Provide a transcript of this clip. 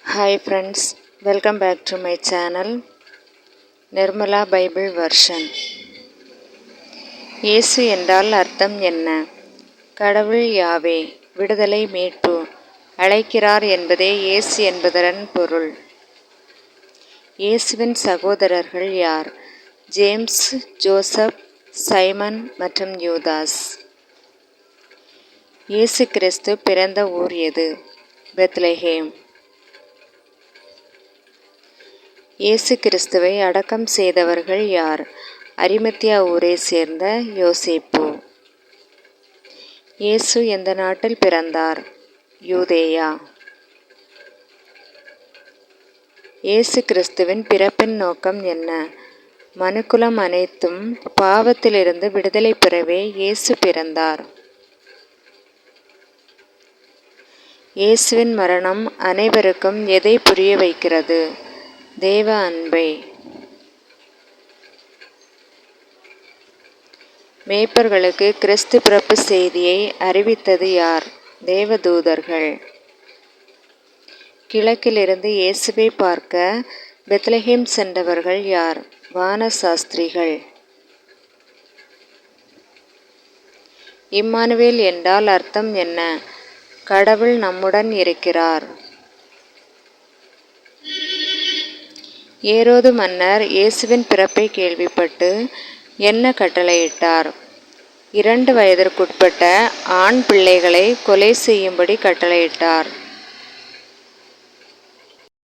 Hi friends, welcome back to my channel Nirmala Bible version. இயேசு என்றால் அர்த்தம் என்ன? கடவுள் யாவே, விடுதலை, மீட்பு அழைக்கிறார் என்பதே இயேசு என்பதன் பொருள். இயேசுவின் சகோதரர்கள் யார்? ஜேம்ஸ், ஜோசப், சைமன் மற்றும் யூதாஸ். இயேசு கிறிஸ்து பிறந்த ஊர் எது? பெத்லஹேம். இயேசு கிறிஸ்துவை அடக்கம் செய்தவர்கள் யார்? அரிமத்தியா ஊரை சேர்ந்த யோசேப்பு. இயேசு எந்த நாட்டில் பிறந்தார்? யூதேயா. இயேசு கிறிஸ்துவின் பிறப்பின் நோக்கம் என்ன? மனுக்குலம் அனைத்தும் பாவத்திலிருந்து விடுதலை பெறவே இயேசு பிறந்தார். இயேசுவின் மரணம் அனைவருக்கும் எதை புரிய வைக்கிறது? தேவ அன்பை. மேய்ப்பர்களுக்கு கிறிஸ்து பிறப்பு செய்தியை அறிவித்தது யார்? தேவதூதர்கள். கிழக்கிலிருந்து இயேசுவை பார்க்க பெத்லஹேம் சென்றவர்கள் யார்? வானசாஸ்திரிகள். இம்மானுவேல் என்றால் அர்த்தம் என்ன? கடவுள் நம்முடன் இருக்கிறார். ஏரோது மன்னர் இயேசுவின் பிறப்பை கேள்விப்பட்டு என்ன கட்டளையிட்டார்? 2 வயதிற்குட்பட்ட ஆண் பிள்ளைகளை கொலை செய்யும்படி கட்டளையிட்டார்.